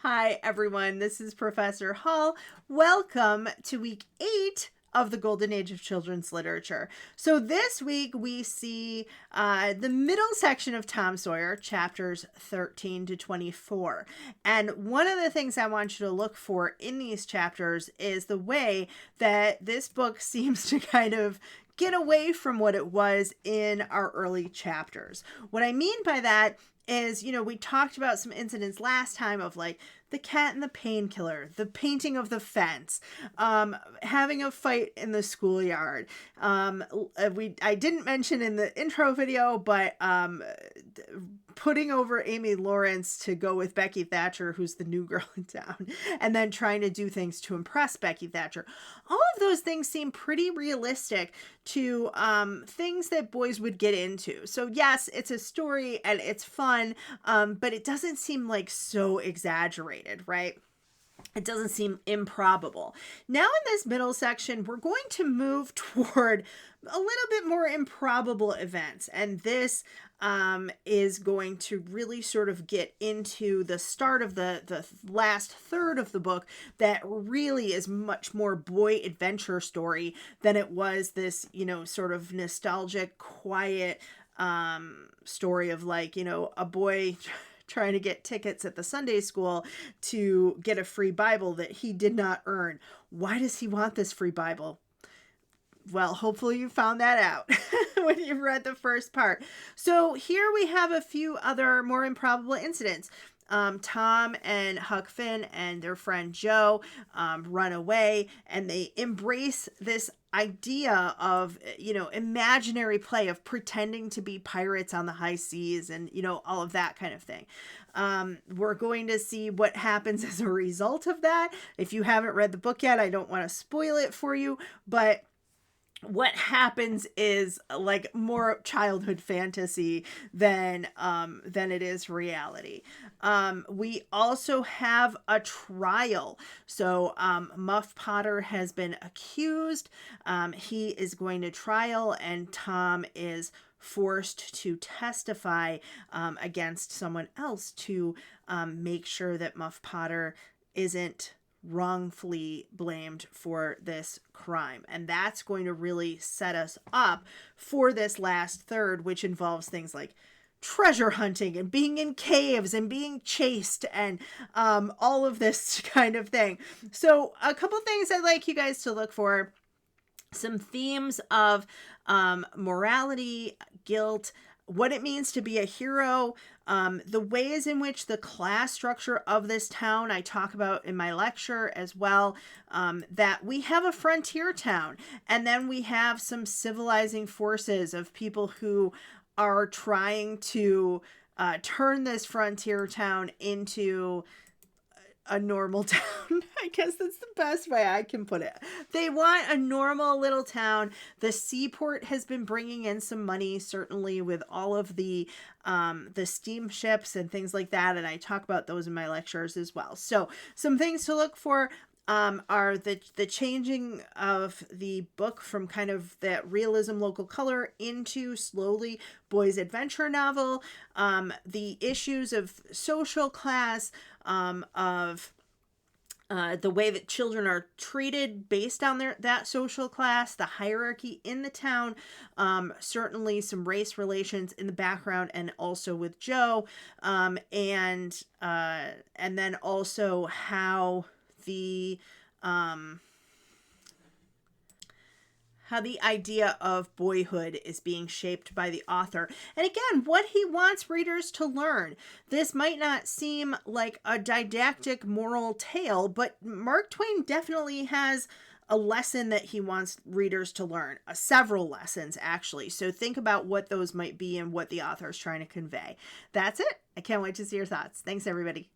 Hi, everyone. This is Professor Hall. Welcome to week 8 of the Golden Age of Children's Literature. So this week we see the middle section of Tom Sawyer, chapters 13 to 24. And one of the things I want you to look for in these chapters is the way that this book seems to kind of get away from what it was in our early chapters. What I mean by that is, we talked about some incidents last time of like the cat and the painkiller, the painting of the fence, having a fight in the schoolyard. I didn't mention in the intro video, but putting over Amy Lawrence to go with Becky Thatcher, who's the new girl in town, and then trying to do things to impress Becky Thatcher. All of those things seem pretty realistic to things that boys would get into. So yes, it's a story and it's fun, but it doesn't seem like so exaggerated, right? It doesn't seem improbable. Now in this middle section, we're going to move toward a little bit more improbable events. And this is going to really sort of get into the start of the last third of the book that really is much more boy adventure story than it was this, sort of nostalgic, quiet story of like, a boy trying to get tickets at the Sunday school to get a free Bible that he did not earn. Why does he want this free Bible? Well, hopefully you found that out when you read the first part. So here we have a few other more improbable incidents. Tom and Huck Finn and their friend Joe run away, and they embrace this idea of, imaginary play of pretending to be pirates on the high seas and, all of that kind of thing. We're going to see what happens as a result of that. If you haven't read the book yet, I don't want to spoil it for you, but what happens is like more childhood fantasy than it is reality. We also have a trial. So Muff Potter has been accused. He is going to trial, and Tom is forced to testify against someone else to make sure that Muff Potter isn't wrongfully blamed for this crime. And that's going to really set us up for this last third, which involves things like treasure hunting and being in caves and being chased and all of this kind of thing. So a couple things I'd like you guys to look for: some themes of morality, guilt, what it means to be a hero, the ways in which the class structure of this town I talk about in my lecture as well, that we have a frontier town, and then we have some civilizing forces of people who are trying to turn this frontier town into a normal town. I guess that's the best way I can put it. They want a normal little town. The seaport has been bringing in some money, certainly with all of the steamships and things like that. And I talk about those in my lectures as well. So some things to look for are the changing of the book from kind of that realism, local color into slowly boys' adventure novel, the issues of social class, of the way that children are treated based on that social class, the hierarchy in the town, certainly some race relations in the background, and also with Joe, and then also how the idea of boyhood is being shaped by the author. And again, what he wants readers to learn. This might not seem like a didactic moral tale, but Mark Twain definitely has a lesson that he wants readers to learn. Several lessons, actually. So think about what those might be and what the author is trying to convey. That's it. I can't wait to see your thoughts. Thanks, everybody.